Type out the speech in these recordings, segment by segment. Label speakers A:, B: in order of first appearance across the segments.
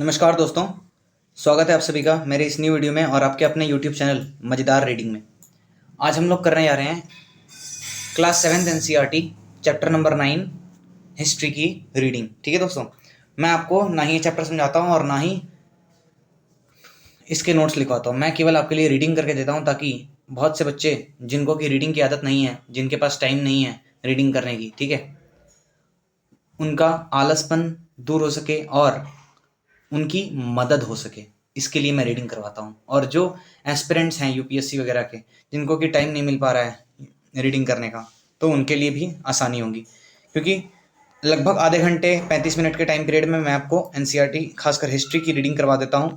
A: नमस्कार दोस्तों, स्वागत है आप सभी का मेरे इस न्यू वीडियो में और आपके अपने यूट्यूब चैनल मज़ेदार रीडिंग में। आज हम लोग करने जा रहे हैं class 7th NCERT chapter number 9 history की रीडिंग। ठीक है दोस्तों, मैं आपको ना ही ये चैप्टर समझाता हूँ और ना ही इसके नोट्स लिखवाता हूँ। मैं केवल आपके लिए रीडिंग करके देता हूँ ताकि बहुत से बच्चे जिनको कि रीडिंग की आदत नहीं है, जिनके पास टाइम नहीं है रीडिंग करने की, ठीक है, उनका आलसपन दूर हो सके और उनकी मदद हो सके, इसके लिए मैं रीडिंग करवाता हूँ। और जो एस्पिरेंट्स हैं यूपीएससी वगैरह के, जिनको कि टाइम नहीं मिल पा रहा है रीडिंग करने का, तो उनके लिए भी आसानी होगी, क्योंकि लगभग आधे घंटे 35 मिनट के टाइम पीरियड में मैं आपको एनसीईआरटी खासकर हिस्ट्री की रीडिंग करवा देता हूँ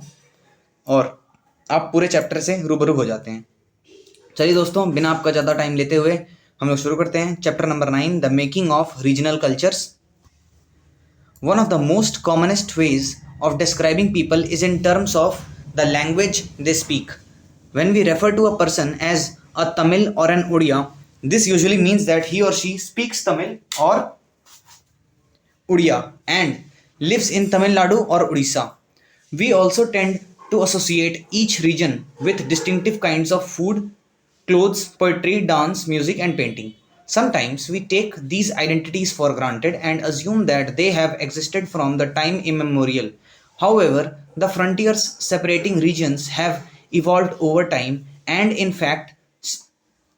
A: और आप पूरे चैप्टर से रूबरू हो जाते हैं। चलिए दोस्तों, बिना आपका ज़्यादा टाइम लेते हुए हम लोग शुरू करते हैं। Chapter number 9, the making of regional cultures. One of the most commonest ways of describing people is in terms of the language they speak. When we refer to a person as a Tamil or an Odia, this usually means that he or she speaks Tamil or Odia and lives in Tamil Nadu or Odisha. We also tend to associate each region with distinctive kinds of food, clothes, poetry, dance, music, and painting. Sometimes we take these identities for granted and assume that they have existed from the time immemorial. However, the frontiers separating regions have evolved over time and, in fact,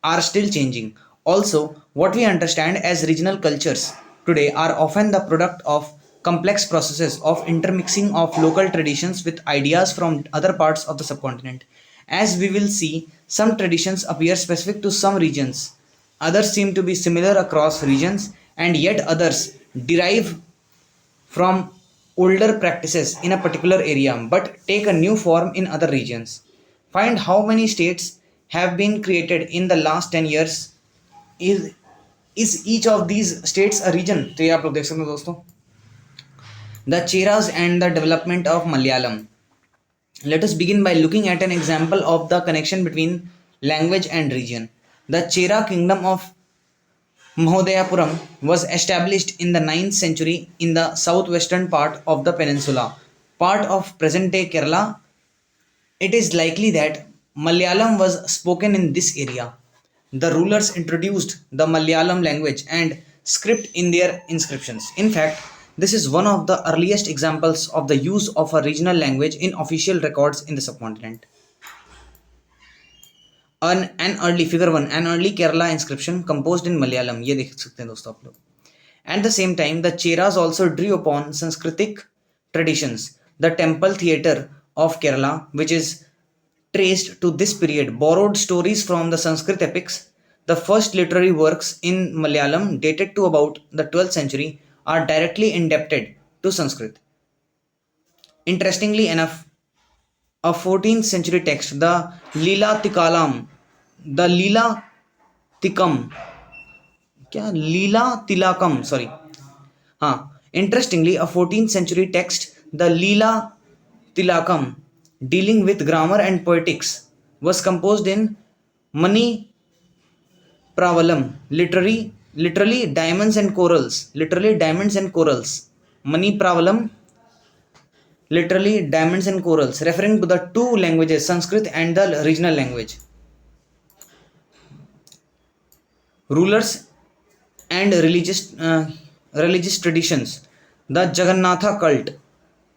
A: are still changing. Also, what we understand as regional cultures today are often the product of complex processes of intermixing of local traditions with ideas from other parts of the subcontinent. As we will see, some traditions appear specific to some regions, others seem to be similar across regions, and yet others derive from older practices in a particular area but take a new form in other regions. Find how many states have been created in the last 10 years. is is each of these states a region? तो ये आप लोग देख सकते हो दोस्तों, the Cheras and the development of Malayalam. Let us begin by looking at an example of the connection between language and region. The Chera kingdom of Mahodayapuram was established in the 9th century in the southwestern part of the peninsula, part of present-day Kerala. It is likely that Malayalam was spoken in this area. The rulers introduced the Malayalam language and script in their inscriptions. In fact, this is one of the earliest examples of the use of a regional language in official records in the subcontinent. An early figure one, an early Kerala inscription composed in Malayalam. ये देख सकते हैं दोस्तों आप लोग. At the same time, the Cheras also drew upon Sanskritic traditions. The temple theatre of Kerala, which is traced to this period, borrowed stories from the Sanskrit epics. The first literary works in Malayalam, dated to about the 12th century, are directly indebted to Sanskrit. Interestingly enough, a 14th century text, the Leela Tikam, क्या लीला तिलाकम, sorry, हाँ, interestingly, a 14th century text, the Leela Tilakam, dealing with grammar and poetics, was composed in Mani Pravalam, literally diamonds and corals, Mani Pravalam, literally diamonds and corals, referring to the two languages, Sanskrit and the regional language. Rulers and religious traditions. The Jagannatha cult.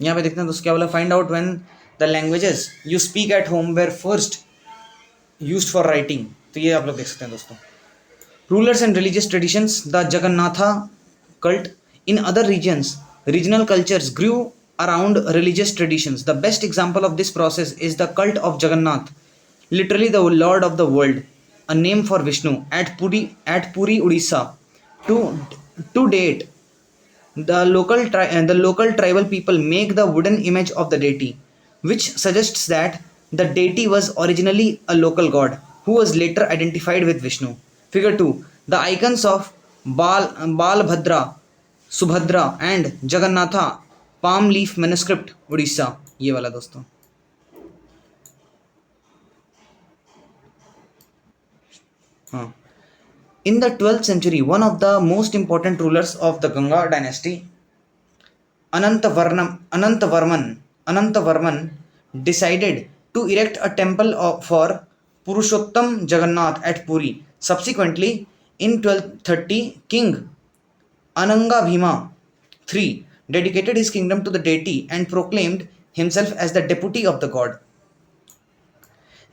A: यहाँ पे देखते हैं दोस्तों क्या बोला, find out when the languages you speak at home were first used for writing. तो ये आप लोग देख सकते हैं दोस्तों. Rulers and religious traditions. The Jagannatha cult. In other regions, regional cultures grew around religious traditions. The best example of this process is the cult of Jagannath, literally the Lord of the world, a name for Vishnu, at Puri, Odisha. To date, the local tribal people make the wooden image of the deity, which suggests that the deity was originally a local god who was later identified with Vishnu. Figure 2. The icons of Balbhadra, Subhadra and Jagannatha, palm leaf manuscript, Odisha. ये वाला दोस्तों. हाँ. In the 12th century, one of the most important rulers of the Ganga dynasty, Anantavarman, Anantavarman decided to erect a temple for Purushottam Jagannath at Puri. Subsequently, in 1230, King Ananga Bhima III dedicated his kingdom to the deity and proclaimed himself as the deputy of the god.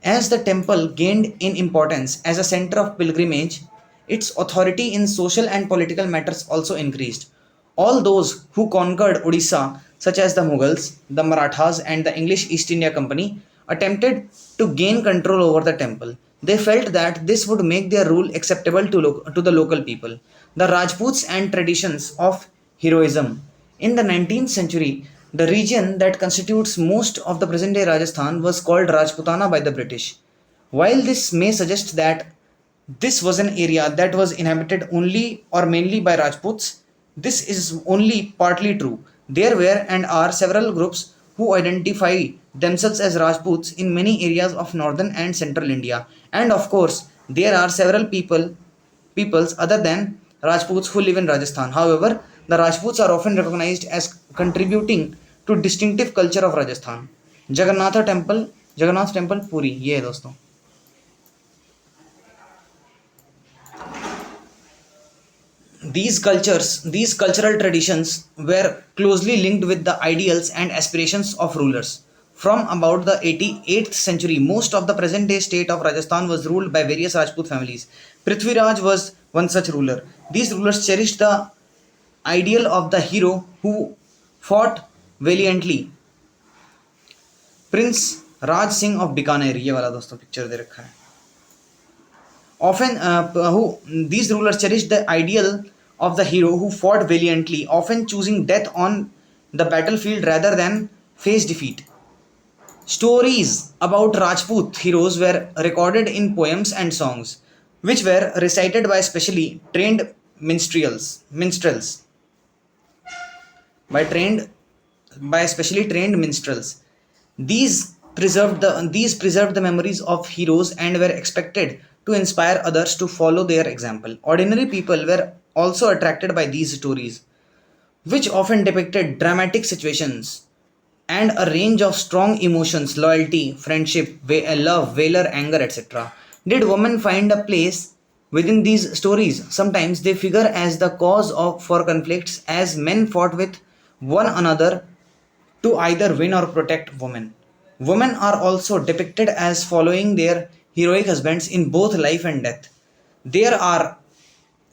A: As the temple gained in importance as a center of pilgrimage, its authority in social and political matters also increased. All those who conquered Odisha, such as the Mughals, the Marathas, and the English East India Company, attempted to gain control over the temple. They felt that this would make their rule acceptable to the local people. The Rajputs and traditions of heroism. In the 19th century, the region that constitutes most of the present day Rajasthan was called Rajputana by the British. While this may suggest that this was an area that was inhabited only or mainly by Rajputs, this is only partly true. There were and are several groups who identify themselves as Rajputs in many areas of northern and central India. And of course, there are several peoples other than Rajputs who live in Rajasthan. However, the Rajputs are often recognized as contributing to distinctive culture of Rajasthan. Jagannath temple पूरी ये है दोस्तों. These cultural traditions were closely linked with the ideals and aspirations of rulers. From about the 88th century, most of the present day state of Rajasthan was ruled by various Rajput families. Prithviraj was one such ruler. These rulers cherished the ideal of the hero who fought valiantly. Prince Raj Singh of Bikaner, ये वाला दोस्तों picture दे रखा है. Often, these rulers cherished the ideal of the hero who fought valiantly, often choosing death on the battlefield rather than face defeat. Stories about Rajput heroes were recorded in poems and songs, which were recited by specially trained minstrels, by trained by specially trained minstrels. These preserved the memories of heroes and were expected to inspire others to follow their example. Ordinary people were also attracted by these stories, which often depicted dramatic situations and a range of strong emotions: loyalty, friendship, love, valor, anger, etc. Did women find a place within these stories? Sometimes they figure as the cause for conflicts as men fought with one another to either win or protect women. Women are also depicted as following their heroic husbands in both life and death. There are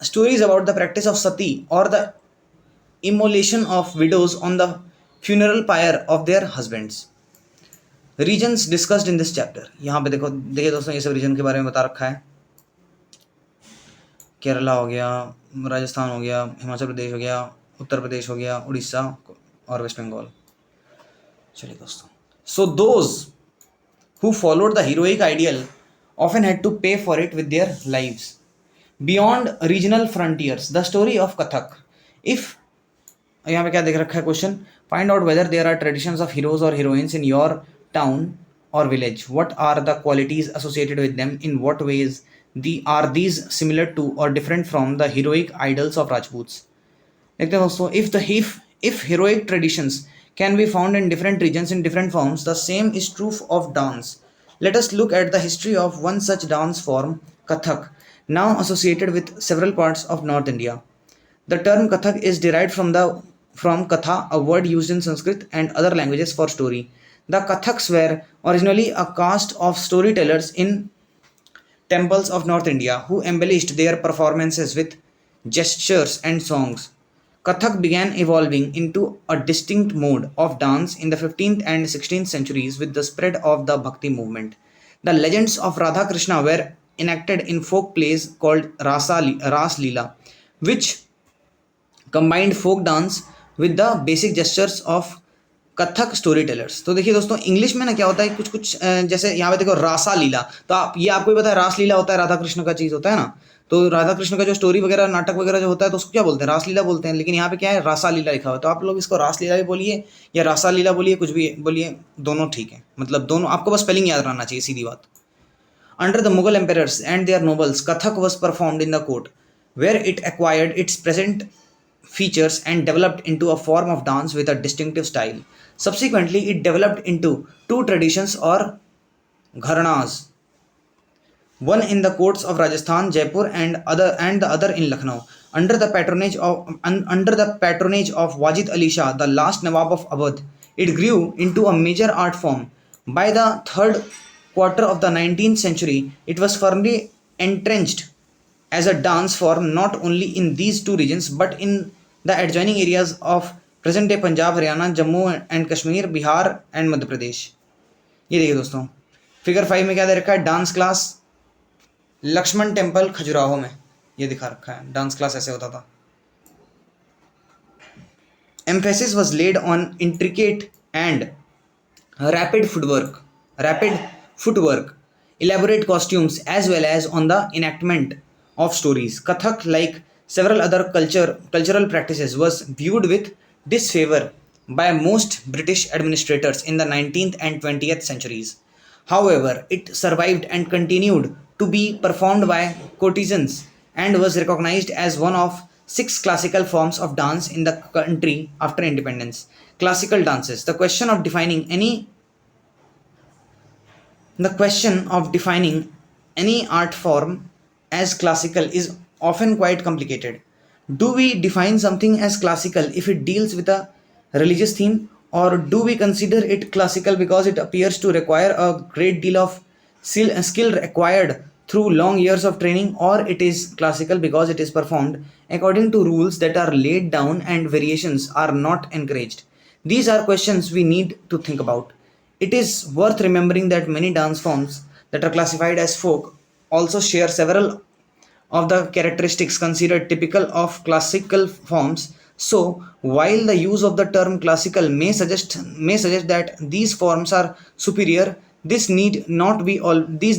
A: stories about the practice of sati or the immolation of widows on the funeral pyre of their husbands. Regions discussed in this chapter. यहाँ पे देखो देखिए दोस्तों, ये सब reason के बारे में बता रखा है. केरला हो गया, राजस्थान हो गया, हिमाचल प्रदेश हो गया, उत्तर प्रदेश हो गया, उड़ीसा और वेस्ट बंगाल. चलिए दोस्तों, so those who followed the heroic ideal often had to pay for it with their lives. Beyond regional frontiers, the story of Kathak. If यहाँ पे क्या देख रखा है question, find out whether there are traditions of heroes और heroines in your town और village. What are the qualities associated with them, in what ways are these similar to और different from the heroic idols of Rajputs. देखते हैं दोस्तों, if heroic traditions can be found in different regions in different forms, the same is true of dance. Let us look at the history of one such dance form, Kathak, now associated with several parts of North India. The term Kathak is derived from Katha, a word used in Sanskrit and other languages for story. The Kathaks were originally a caste of storytellers in temples of North India who embellished their performances with gestures and songs. Kathak began evolving into a distinct mode of dance in the 15th and 16th centuries with the spread of the Bhakti movement. The legends of Radha Krishna were enacted in folk plays called Ras Leela, which combined folk dance with the basic gestures of Kathak story tellers. तो देखिए दोस्तों, English में ना क्या होता है, कुछ कुछ जैसे यहाँ पे देखो रासा लीला, तो आपको ही पता है रास लीला होता है, राधा कृष्ण का चीज़ होता है ना. तो राधा कृष्ण का जो स्टोरी वगैरह नाटक वगैरह जो होता है तो उसको क्या बोलते हैं, रासलीला बोलते हैं. लेकिन यहाँ पे क्या है, रासा लीला लिखा हुआ है. तो आप लोग इसको रासलीला भी बोलिए या रासा लीला बोलिए, कुछ भी बोलिए, दोनों ठीक है. मतलब दोनों आपको बस स्पेलिंग याद रहना चाहिए, सीधी बात. Under the Mughal emperors and their nobles, Kathak was performed in the court, where it acquired its present features and developed into a form of dance with a distinctive style. Subsequently, it developed into two traditions or gharanas, one in the courts of Rajasthan, Jaipur, and the other in Lucknow, under the patronage of Wajid Ali Shah, the last Nawab of Awadh. It grew into a major art form. By the third quarter of the 19th century, it was firmly entrenched as a dance form not only in these two regions but in the adjoining areas of present day Punjab, Haryana, Jammu and Kashmir, Bihar and Madhya Pradesh. ये देखिए दोस्तों, figure 5 में क्या दे रखा है, dance class Lakshmana temple Khajuraho में, ये दिखा रखा है डांस क्लास ऐसे होता था. Emphasis was laid on intricate and rapid footwork, elaborate costumes, as well as on the enactment of stories. Kathak, like several other cultural practices, was viewed with disfavor by most British administrators in the 19th and 20th centuries. However, it survived and continued to be performed by courtesans and was recognized as one of six classical forms of dance in the country after independence. Classical dances. The question of defining any art form as classical is often quite complicated. Do we define something as classical if it deals with a religious theme, or do we consider it classical because it appears to require a great deal of skill acquired through long years of training, or it is classical because it is performed according to rules that are laid down and variations are not encouraged? These are questions we need to think about. It is worth remembering that many dance forms that are classified as folk also share several of the characteristics considered typical of classical forms. So, while the use of the term classical may suggest that these forms are superior, this need not always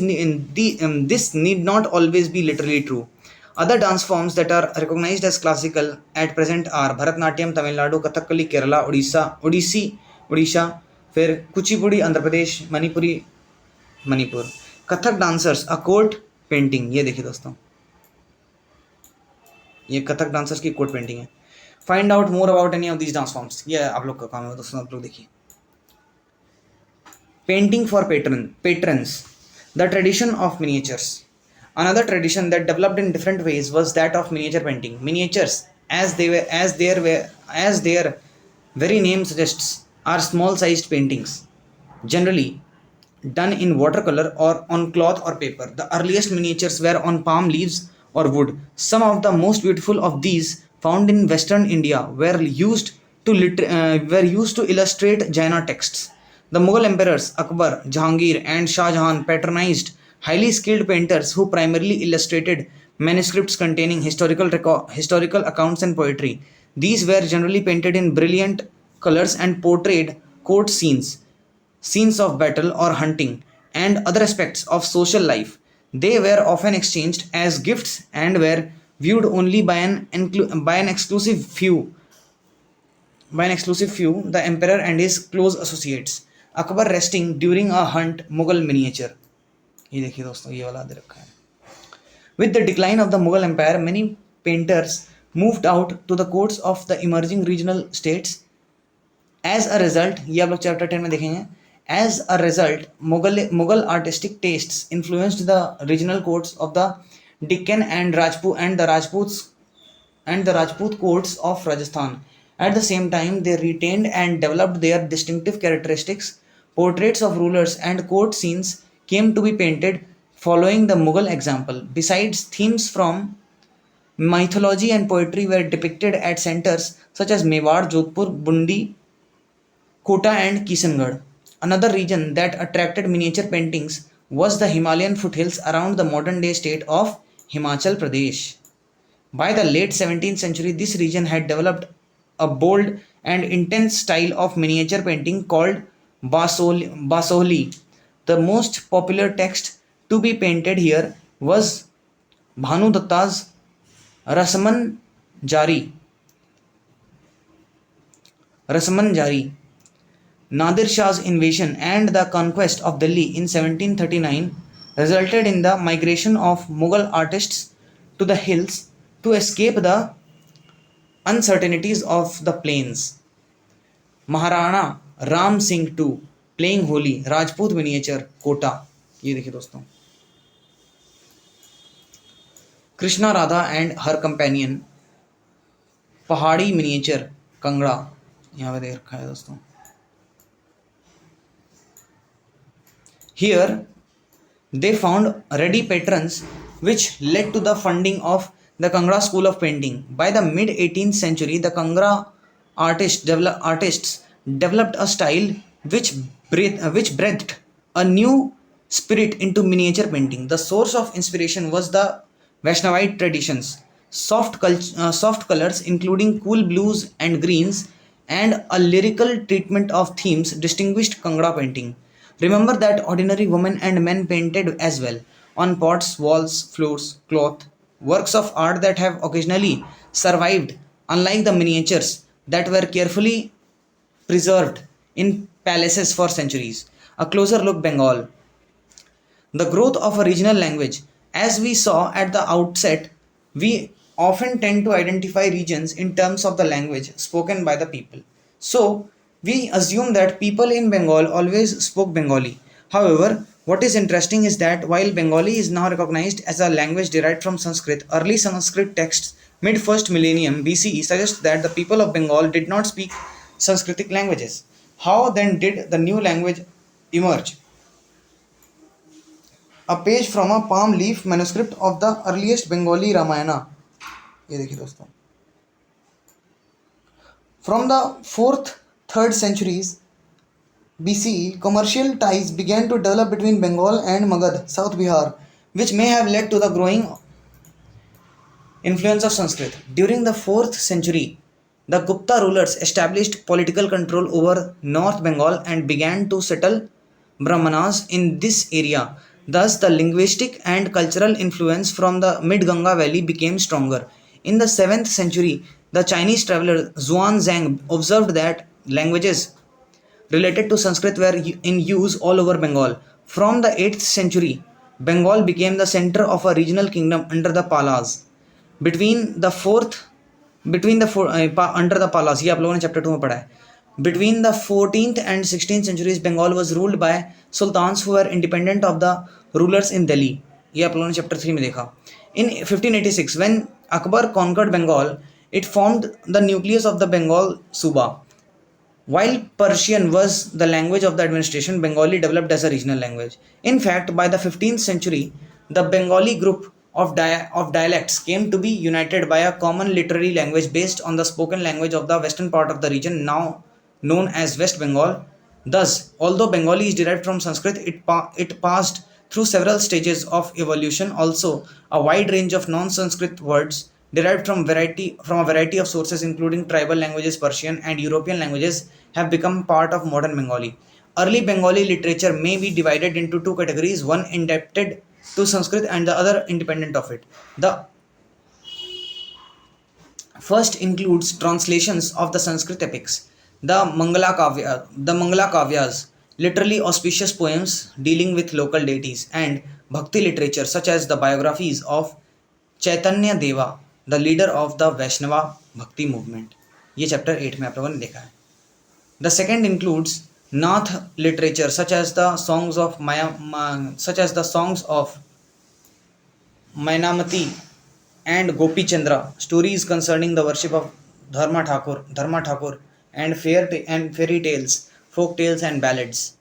A: be literally true. Other dance forms that are recognized as classical at present are Bharatnatyam, Tamil Nadu, Kathakali, Kerala, Odisha, फिर Kuchipudi Andhra Pradesh, Manipuri Manipur. Kathak dancers a court painting, ये देखिए दोस्तों, ये Kathak dancers की court painting है. Find out more about any of these dance forms, ये आप लोग का काम है दोस्तों. आप लोग देखिए, painting for patrons, the tradition of miniatures. Another tradition that developed in different ways was that of miniature painting. Miniatures, as their very name suggests, are small-sized paintings, generally done in watercolor or on cloth or paper. The earliest miniatures were on palm leaves or wood. Some of the most beautiful of these, found in Western India, were used to illustrate Jaina texts. The Mughal emperors Akbar, Jahangir, and Shah Jahan patronized highly skilled painters who primarily illustrated manuscripts containing historical accounts and poetry. These were generally painted in brilliant colors and portrayed court scenes of battle or hunting, and other aspects of social life. They were often exchanged as gifts and were viewed only by an exclusive few, the emperor and his close associates. Akbar resting during a hunt, Mughal miniature. ये देखिए दोस्तों, ये वाला दे रखा है. With the decline of the Mughal Empire, many painters moved out to the courts of the emerging regional states. As a result, ये आप लोग चैप्टर 10 में देखेंगे. As a result, Mughal artistic tastes influenced the regional courts of the Deccan and the Rajput courts of Rajasthan. At the same time, they retained and developed their distinctive characteristics. Portraits of rulers and court scenes came to be painted following the Mughal example. Besides, themes from mythology and poetry were depicted at centers such as Mewar, Jodhpur, Bundi, Kota, and Kishangarh. Another region that attracted miniature paintings was the Himalayan foothills around the modern day state of Himachal Pradesh. By the late 17th century, this region had developed a bold and intense style of miniature painting called Basoli. The most popular text to be painted here was Bhanu Datta's Rasaman Jari. Nadir Shah's invasion and the conquest of Delhi in 1739 resulted in the migration of Mughal artists to the hills to escape the Uncertainties of the Plains, Maharana Ram Singh two, playing Holi, Rajput miniature Kota. ये देखिए दोस्तों, Krishna Radha and her companion, Pahari miniature Kangra, यहाँ पे देख रखा है दोस्तों। Here they found ready patrons, which led to the funding of the Kangra School of Painting. By the mid 18th century, the Kangra artists developed a style which breathed a new spirit into miniature painting. The source of inspiration was the Vaishnavite traditions, soft colors including cool blues and greens, and a lyrical treatment of themes distinguished Kangra painting. Remember that ordinary women and men painted as well, on pots, walls, floors, cloth, works of art that have occasionally survived, unlike the miniatures that were carefully preserved in palaces for centuries. A closer look, Bengal. The growth of a regional language. As we saw at the outset, we often tend to identify regions in terms of the language spoken by the people. So, we assume that people in Bengal always spoke Bengali. However, what is interesting is that while Bengali is now recognized as a language derived from Sanskrit, early Sanskrit texts mid 1st millennium BCE suggest that the people of Bengal did not speak Sanskritic languages. How then did the new language emerge? A page from a palm leaf manuscript of the earliest Bengali Ramayana. ये देखिए दोस्तों, from the 4th 3rd centuries BCE, commercial ties began to develop between Bengal and Magad, South Bihar, which may have led to the growing influence of Sanskrit. During the 4th century, the Gupta rulers established political control over North Bengal and began to settle Brahmanas in this area. Thus, the linguistic and cultural influence from the mid Ganga valley became stronger. In the 7th century, the Chinese traveler Zhuan Zhang observed that languages related to Sanskrit were in use all over Bengal. From the 8th century, Bengal became the center of a regional kingdom under the Palas. Between the fourth between the four, under the Palas, ये आप लोगों ने chapter 2 में पढ़ा है. Between the 14th and 16th centuries, Bengal was ruled by sultans who were independent of the rulers in Delhi. ये आप लोगों ने चैप्टर 3 में देखा. In 1586, when Akbar conquered Bengal, it formed the nucleus of the Bengal Suba. While Persian was the language of the administration, Bengali developed as a regional language. In fact, by the 15th century, the Bengali group of dialects came to be united by a common literary language based on the spoken language of the western part of the region, now known as West Bengal. Thus, although Bengali is derived from Sanskrit, it passed through several stages of evolution. Also, a wide range of non-Sanskrit words derived from a variety of sources, including tribal languages, Persian, and European languages, have become part of modern Bengali. Early Bengali literature may be divided into two categories: one indebted to Sanskrit and the other independent of it. The first includes translations of the Sanskrit epics, the Mangala Kavyas, literally auspicious poems dealing with local deities, and bhakti literature such as the biographies of Chaitanya Deva, the leader of the Vaishnava Bhakti movement. ये chapter 8 में आप लोगों ने देखा है. The second includes Nath literature such as the songs of Mainamati and Gopi Chandra, stories concerning the worship of Dharma Thakur, and fairy tales, folk tales and ballads.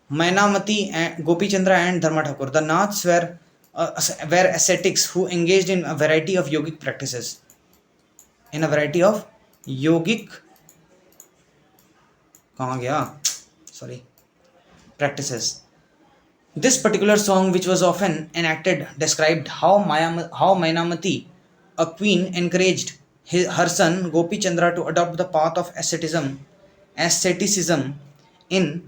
A: Mainamati and Gopi Chandra and Dharma Thakur. The Naths were ascetics who engaged in a variety of yogic practices. Practices. This particular song, which was often enacted, described how Mainamati, a queen, encouraged her son Gopi Chandra to adopt the path of asceticism in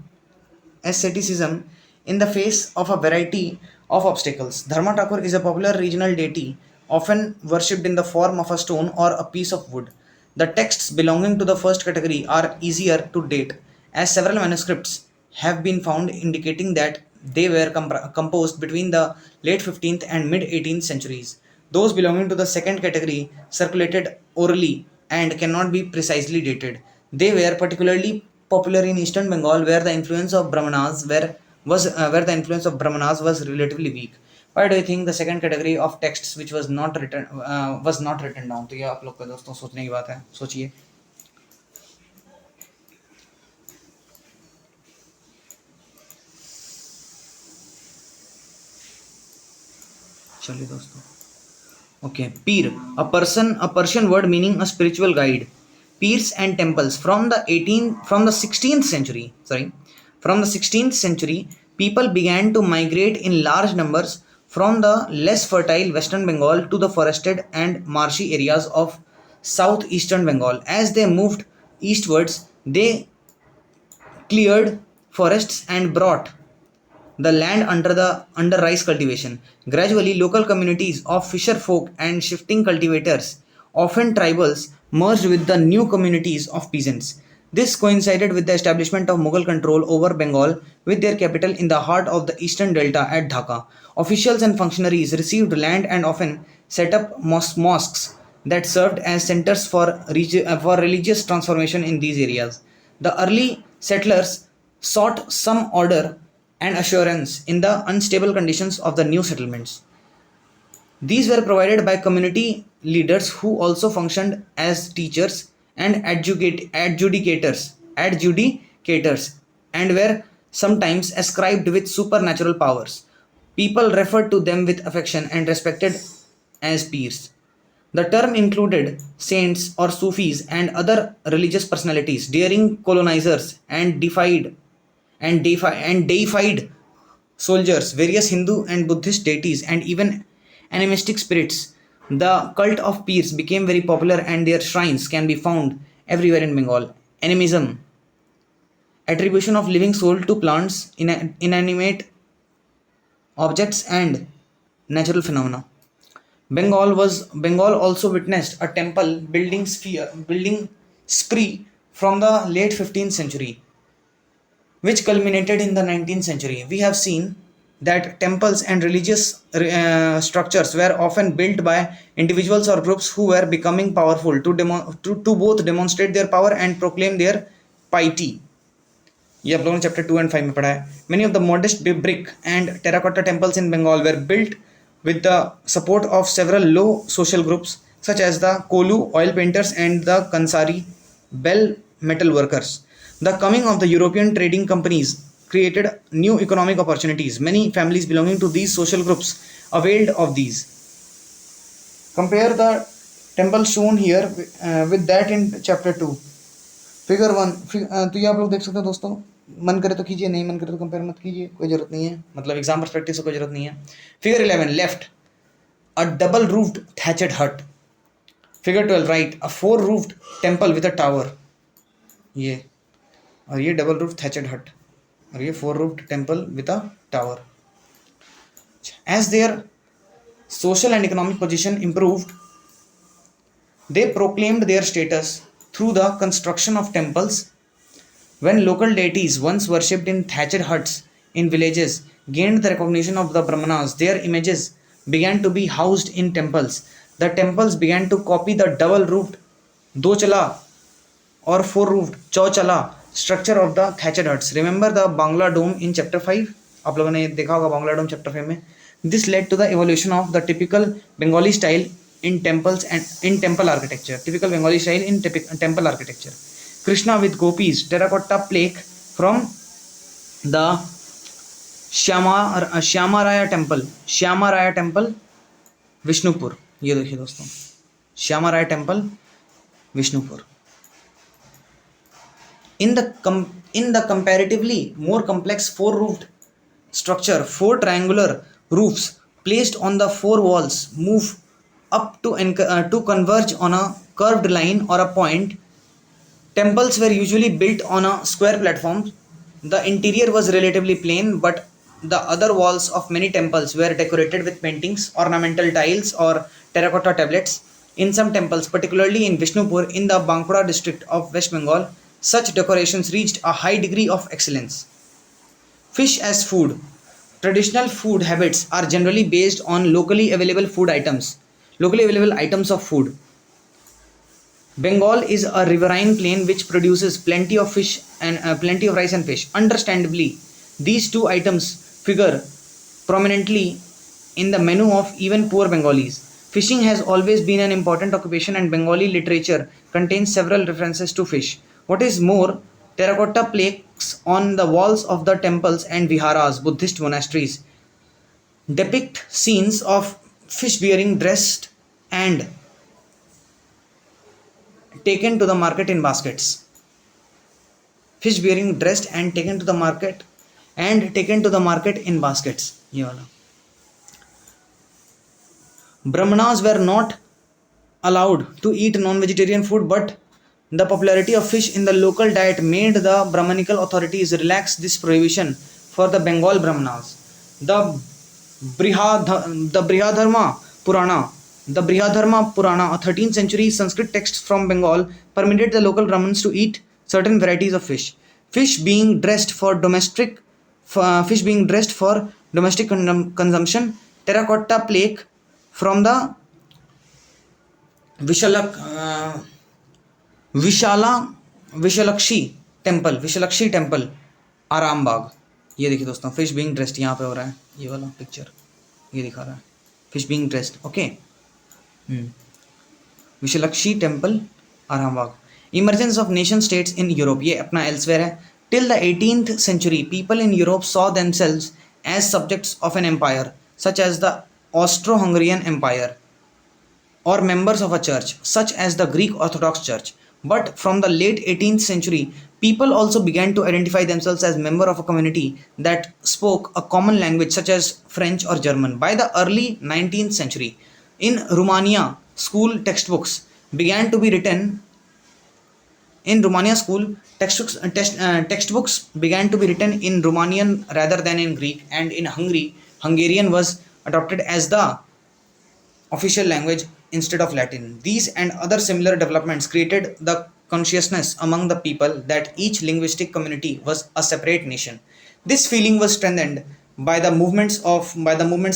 A: the face of a variety of obstacles. Dharma Thakur is a popular regional deity, often worshipped in the form of a stone or a piece of wood. The texts belonging to the first category are easier to date, as several manuscripts have been found indicating that they were composed between the late 15th and mid 18th centuries. Those belonging to the second category circulated orally and cannot be precisely dated. They were particularly popular in eastern Bengal, where the influence of Brahmanas was relatively weak. Why do you think the second category of texts which was not written down? तो ये आप लोग का दोस्तों सोचने की बात है, सोचिए. चलिए दोस्तों. Okay, Peer, a Persian word meaning a spiritual guide. Pirs and temples from the 16th century. From the 16th century, people began to migrate in large numbers from the less fertile Western Bengal to the forested and marshy areas of southeastern Bengal. As they moved eastwards, they cleared forests and brought the land under rice cultivation. Gradually, local communities of fisher folk and shifting cultivators, often tribals, merged with the new communities of peasants. This coincided with the establishment of Mughal control over Bengal, with their capital in the heart of the eastern delta at Dhaka. Officials and functionaries received land and often set up mosques that served as centers for religious transformation in these areas. The early settlers sought some order and assurance in the unstable conditions of the new settlements. These were provided by community leaders who also functioned as teachers and adjudicators and were sometimes ascribed with supernatural powers. People referred to them with affection and respected as peers. The term included saints or Sufis and other religious personalities, daring colonizers and deified soldiers, various Hindu and Buddhist deities, and even animistic spirits. The cult of peers became very popular, and their shrines can be found everywhere in Bengal. Animism, attribution of living soul to plants, inanimate objects, and natural phenomena. Bengal also witnessed a building spree from the late 15th century, which culminated in the 19th century. We have seen that temples and religious structures were often built by individuals or groups who were becoming powerful to both demonstrate their power and proclaim their piety. ये आप लोगों ने chapter 2 and 5 में पढ़ा है. Many of the modest brick and terracotta temples in Bengal were built with the support of several low social groups such as the Kolu oil painters and the Kansari bell metal workers. The coming of the European trading companies created new economic opportunities. Many families belonging to these social groups availed of these. Compare the temple shown here with that in chapter 2. Figure 1. तो ये आप लोग देख सकते हैं दोस्तों. मन करे तो कीजिए, नहीं मन करे तो कंपेयर मत कीजिए, कोई जरूरत नहीं है, मतलब एग्जाम पर्सपेक्टिव से कोई जरूरत नहीं है. Figure 11 left, a double roofed thatched hut. Figure 12 right, a 4 roofed temple with a tower. ये और ये डबल रूफ थैचेड हट और ये 4 roofed temple with a tower. As their social and economic position improved, they proclaimed their status through the construction of temples. When local deities once worshipped in thatched huts in villages gained the recognition of the Brahmanas, their images began to be housed in temples. The temples began to copy the double-roofed dochala or 4-roofed chauchala structure of the thatched huts. Remember the Bangla Dome in chapter 5? आप लोगों ने देखा होगा Bangla Dome chapter 5 में. This led to the evolution of the typical Bengali style in temples and in temple architecture. Typical Bengali style in temple architecture. Krishna with gopis, terracotta plaque from the Shyamaraya temple, Vishnupur. ये देखिए दोस्तों, Shyamaraya temple, Vishnupur. In the comparatively more complex 4-roofed structure, 4 triangular roofs placed on the 4 walls move up to converge on a curved line or a point. Temples were usually built on a square platform. The interior was relatively plain, but the other walls of many temples were decorated with paintings, ornamental tiles, or terracotta tablets. In some temples, particularly in Vishnupur in the Bankura district of West Bengal, such decorations reached a high degree of excellence. Fish as food. Traditional food habits are generally based on locally available food items. Locally available items of food. Bengal is a riverine plain which produces plenty of fish and plenty of rice and fish. Understandably, these two items figure prominently in the menu of even poor Bengalis. Fishing has always been an important occupation, and Bengali literature contains several references to fish. What is more, terracotta plaques on the walls of the temples and viharas, Buddhist monasteries, depict scenes of fish bearing dressed and taken to the market in baskets. Fish bearing dressed and taken to the market in baskets. ये वाला. Brahmanas were not allowed to eat non-vegetarian food, but the popularity of fish in the local diet made the Brahmanical authorities relax this prohibition for the Bengal Brahmanas. The Brihadharma Purana, a 13th century Sanskrit text from Bengal, permitted the local Brahmins to eat certain varieties of fish. Fish being dressed for domestic consumption. Terracotta plaque from the Vishalakshi temple Arambagh. ये देखिए दोस्तों, fish being dressed यहाँ पे हो रहा है, ये वाला पिक्चर ये दिखा रहा है, fish being dressed. Okay, Vishalakshi temple Arambagh. Emergence of nation states in Europe, ये अपना एल्सवेयर है. Till the 18th century, people in Europe saw themselves as subjects of an empire such as the Austro-Hungarian Empire, or members of a church such as the Greek Orthodox Church. But from the late 18th century, people also began to identify themselves as member of a community that spoke a common language such as French or German. By the early 19th century, in Romania, school textbooks began to be written in Romanian rather than in Greek, and in Hungary, Hungarian was adopted as the official language instead of Latin. These and other similar developments created the consciousness among the people that each linguistic community was a separate nation. This feeling was strengthened by the movements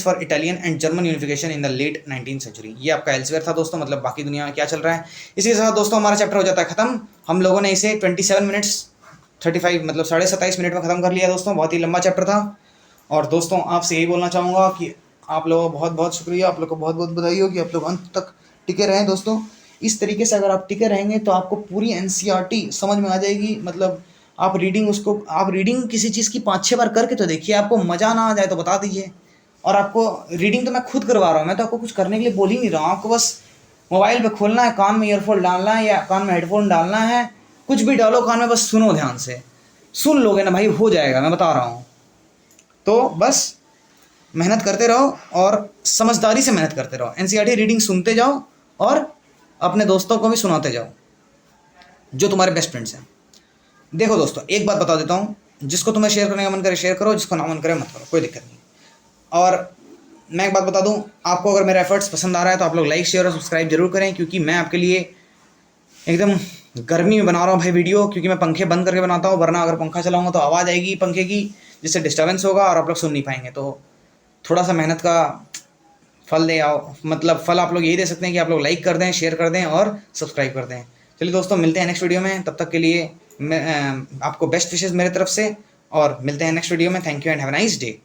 A: for Italian and German unification in the late 19th century. ये आपका elsewhere था दोस्तों, मतलब बाकी दुनिया में क्या चल रहा है. इसी के साथ दोस्तों हमारा चैप्टर हो जाता है खत्म. हम लोगों ने इसे 27 मिनट्स 35 मतलब 27.5 मिनट में ख़त्म कर लिया दोस्तों. बहुत ही लंबा चैप्टर था. और दोस्तों आपसे यही बोलना चाहूँगा कि आप लोगों का बहुत बहुत शुक्रिया, आप लोग को बहुत बहुत बधाई हो कि आप लोग अंत तक टिके रहें दोस्तों. इस तरीके से अगर आप टिके रहेंगे तो आपको पूरी NCERT समझ में आ जाएगी. मतलब आप रीडिंग किसी चीज़ की 5-6 बार करके तो देखिए, आपको मज़ा ना आ जाए तो बता दीजिए. और आपको रीडिंग तो मैं खुद करवा रहा हूँ, मैं तो आपको कुछ करने के लिए बोल ही नहीं रहा हूँ. आपको बस मोबाइल पे खोलना है, कान में ईयरफोन डालना है या कान में हेडफोन डालना है, कुछ भी डालो कान में, बस सुनो ध्यान से. सुन लोगे ना भाई, हो जाएगा, मैं बता रहा हूँ. तो बस मेहनत करते रहो और समझदारी से मेहनत करते रहो. NCERT रीडिंग सुनते जाओ और अपने दोस्तों को भी सुनाते जाओ जो तुम्हारे बेस्ट फ्रेंड्स हैं. देखो दोस्तों, एक बात बता देता हूँ, जिसको तुम्हें शेयर करने का मन करे शेयर करो, जिसको ना मन करे मत करो, कोई दिक्कत नहीं. और मैं एक बात बता दूँ, आपको अगर मेरा एफर्ट्स पसंद आ रहा है तो आप लोग लाइक शेयर और सब्सक्राइब जरूर करें, क्योंकि मैं आपके लिए एकदम गर्मी में बना रहा हूँ भाई वीडियो, क्योंकि मैं पंखे बंद करके बनाता हूँ. वरना अगर पंखा चलाऊँगा तो आवाज़ आएगी पंखे की, जिससे डिस्टर्बेंस होगा और आप लोग सुन नहीं पाएंगे. तो थोड़ा सा मेहनत का फल दे आओ, मतलब फल आप लोग यही दे सकते हैं कि आप लोग लाइक कर दें, शेयर कर दें और सब्सक्राइब कर दें. चलिए दोस्तों, मिलते हैं नेक्स्ट वीडियो में. तब तक के लिए मैं आपको बेस्ट विशेस मेरे तरफ से, और मिलते हैं नेक्स्ट वीडियो में. Thank you and have a nice day.